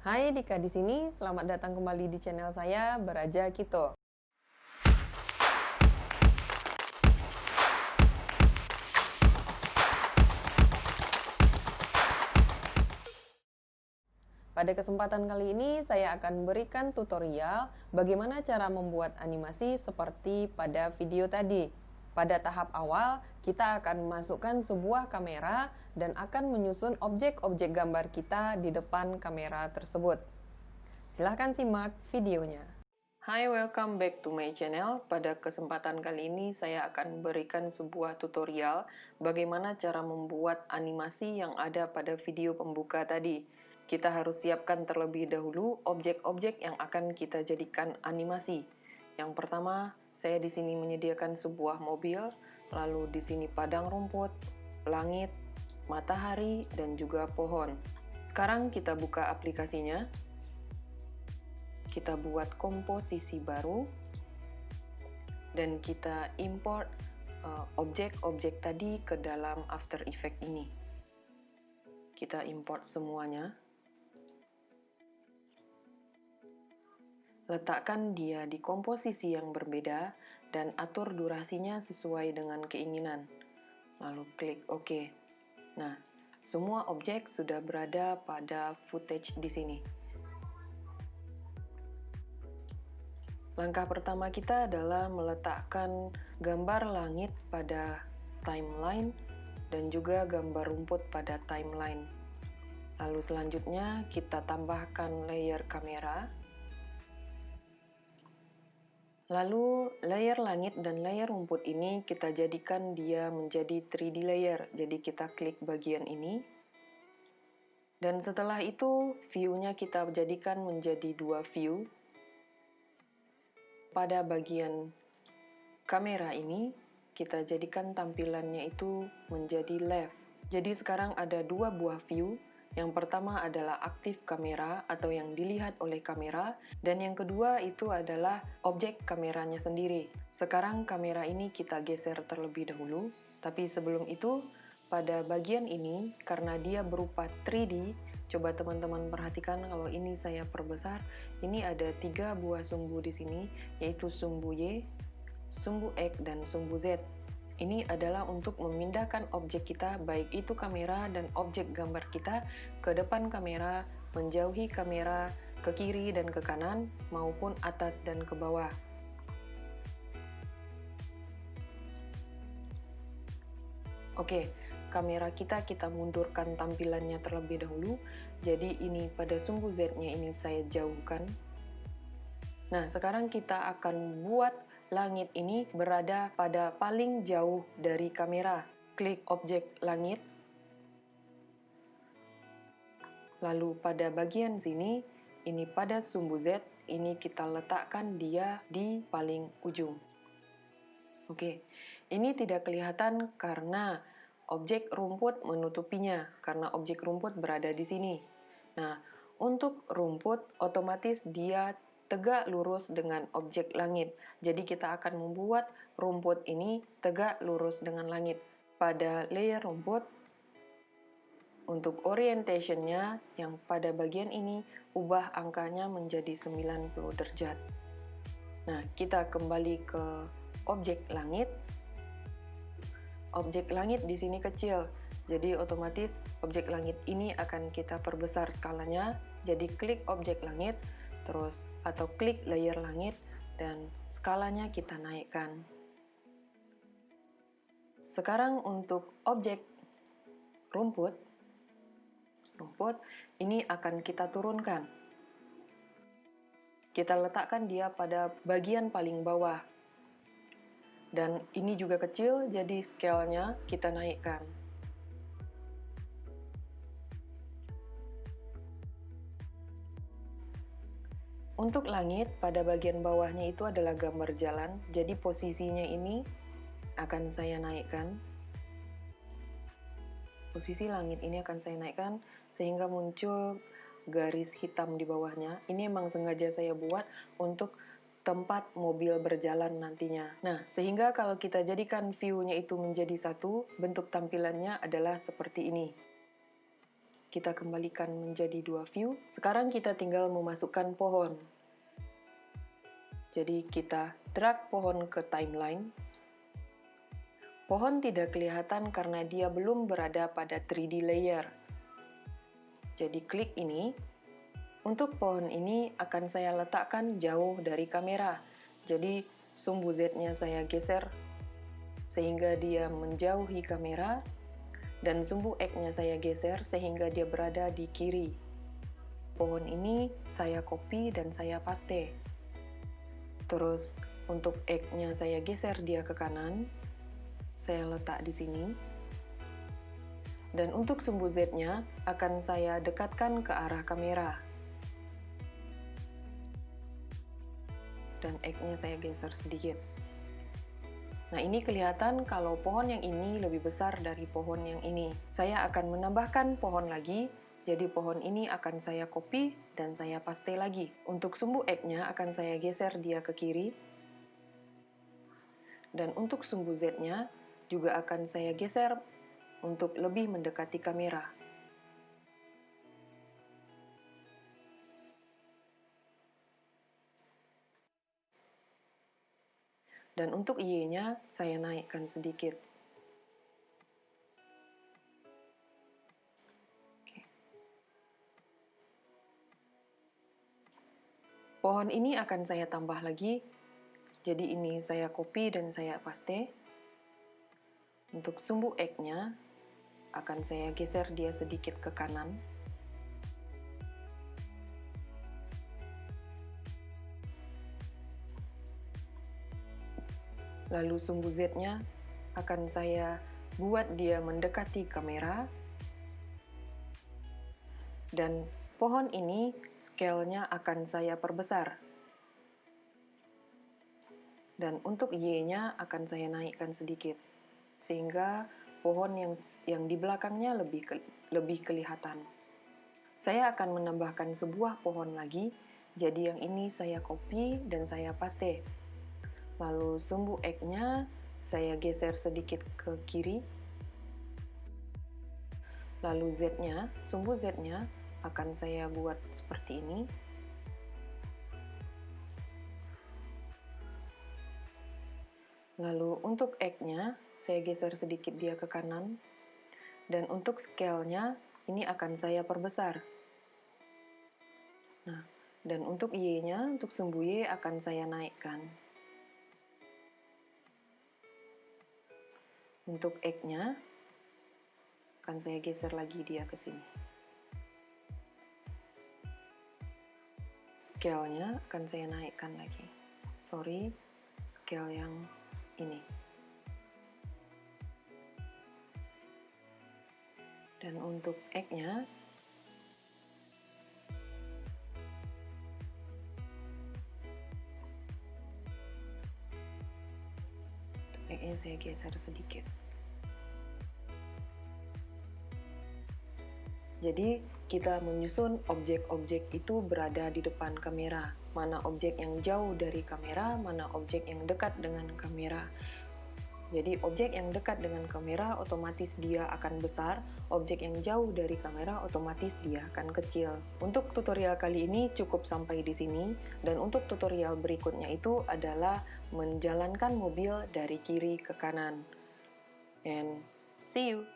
Hai Dika di sini, selamat datang kembali di channel saya Beraja Kito. Pada kesempatan kali ini saya akan berikan tutorial bagaimana cara membuat animasi seperti pada video tadi. Pada tahap awal, kita akan memasukkan sebuah kamera dan akan menyusun objek-objek gambar kita di depan kamera tersebut. Silahkan simak videonya. Hai, welcome back to my channel. Pada kesempatan kali ini saya akan berikan sebuah tutorial bagaimana cara membuat animasi yang ada pada video pembuka tadi. Kita harus siapkan terlebih dahulu objek-objek yang akan kita jadikan animasi. Yang pertama, saya di sini menyediakan sebuah mobil, lalu di sini padang rumput, langit, matahari, dan juga pohon. Sekarang kita buka aplikasinya. Kita buat komposisi baru dan kita import objek-objek tadi ke dalam After Effects ini. Kita import semuanya. Letakkan dia di komposisi yang berbeda dan atur durasinya sesuai dengan keinginan. Lalu klik OK. Nah, semua objek sudah berada pada footage di sini. Langkah pertama kita adalah meletakkan gambar langit pada timeline dan juga gambar rumput pada timeline. Lalu selanjutnya kita tambahkan layer kamera. Lalu layer langit dan layer rumput ini kita jadikan dia menjadi 3D layer. Jadi kita klik bagian ini. Dan setelah itu view-nya kita jadikan menjadi 2 view. Pada bagian kamera ini, kita jadikan tampilannya itu menjadi left. Jadi sekarang ada 2 buah view. Yang pertama adalah aktif kamera atau yang dilihat oleh kamera, dan yang kedua itu adalah objek kameranya sendiri. Sekarang kamera ini kita geser terlebih dahulu, tapi sebelum itu, pada bagian ini, karena dia berupa 3D, coba teman-teman perhatikan kalau ini saya perbesar, ini ada 3 buah sumbu di sini, yaitu sumbu Y, sumbu X, dan sumbu Z. Ini adalah untuk memindahkan objek kita, baik itu kamera dan objek gambar kita, ke depan kamera, menjauhi kamera, ke kiri dan ke kanan, maupun atas dan ke bawah. Oke, kamera kita mundurkan tampilannya terlebih dahulu. Jadi ini pada sumbu Z-nya ini saya jauhkan. Nah, sekarang kita akan buat langit ini berada pada paling jauh dari kamera. Klik objek langit. Lalu pada bagian sini, ini pada sumbu Z, ini kita letakkan dia di paling ujung. Oke, ini tidak kelihatan karena objek rumput menutupinya, karena objek rumput berada di sini. Nah, untuk rumput, otomatis dia tegak lurus dengan objek langit. Jadi kita akan membuat rumput ini tegak lurus dengan langit. Pada layer rumput, untuk orientation-nya yang pada bagian ini, ubah angkanya menjadi 90 derajat. Nah, kita kembali ke objek langit. Objek langit di sini kecil, jadi otomatis objek langit ini akan kita perbesar skalanya. Jadi klik objek langit, terus atau klik layer langit, dan skalanya kita naikkan. Sekarang untuk objek rumput ini akan kita turunkan. Kita letakkan dia pada bagian paling bawah. Dan ini juga kecil, jadi scale-nya kita naikkan. Untuk langit, pada bagian bawahnya itu adalah gambar jalan, jadi posisinya ini akan saya naikkan. Posisi langit ini akan saya naikkan sehingga muncul garis hitam di bawahnya. Ini emang sengaja saya buat untuk tempat mobil berjalan nantinya. Nah, sehingga kalau kita jadikan view-nya itu menjadi satu, bentuk tampilannya adalah seperti ini. kita kembalikan menjadi 2 view. Sekarang kita tinggal memasukkan pohon. Jadi kita drag pohon ke timeline. Pohon tidak kelihatan karena dia belum berada pada 3D layer. Jadi klik ini. Untuk pohon ini akan saya letakkan jauh dari kamera. Jadi sumbu Z-nya saya geser sehingga dia menjauhi kamera, dan sumbu X-nya saya geser sehingga dia berada di kiri. Pohon ini saya copy dan saya paste. Terus untuk X-nya saya geser dia ke kanan, saya letak di sini. Dan untuk sumbu Z-nya akan saya dekatkan ke arah kamera. Dan X-nya saya geser sedikit. Nah, ini kelihatan kalau pohon yang ini lebih besar dari pohon yang ini. Saya akan menambahkan pohon lagi, jadi pohon ini akan saya copy dan saya paste lagi. Untuk sumbu X-nya akan saya geser dia ke kiri. Dan untuk sumbu Z-nya juga akan saya geser untuk lebih mendekati kamera. Dan untuk Y-nya, saya naikkan sedikit. Oke. Pohon ini akan saya tambah lagi. Jadi ini saya copy dan saya paste. Untuk sumbu X-nya, akan saya geser dia sedikit ke kanan. Lalu sumbu Z-nya akan saya buat dia mendekati kamera. Dan pohon ini scale-nya akan saya perbesar. Dan untuk Y-nya akan saya naikkan sedikit. Sehingga pohon yang di belakangnya lebih kelihatan. Saya akan menambahkan sebuah pohon lagi. Jadi yang ini saya copy dan saya paste. Lalu sumbu X-nya saya geser sedikit ke kiri. Lalu Z-nya, sumbu Z-nya akan saya buat seperti ini. Lalu untuk X-nya saya geser sedikit dia ke kanan. Dan untuk scale-nya ini akan saya perbesar. Nah, dan untuk Y-nya, untuk sumbu Y akan saya naikkan. Untuk X-nya, akan saya geser lagi dia ke sini. Scale-nya akan saya naikkan lagi. Sorry, scale yang ini. Dan untuk X-nya, X-nya saya geser sedikit. Jadi, kita menyusun objek-objek itu berada di depan kamera. Mana objek yang jauh dari kamera, mana objek yang dekat dengan kamera. Jadi, objek yang dekat dengan kamera otomatis dia akan besar, objek yang jauh dari kamera otomatis dia akan kecil. Untuk tutorial kali ini cukup sampai di sini, dan untuk tutorial berikutnya itu adalah menjalankan mobil dari kiri ke kanan. And see you!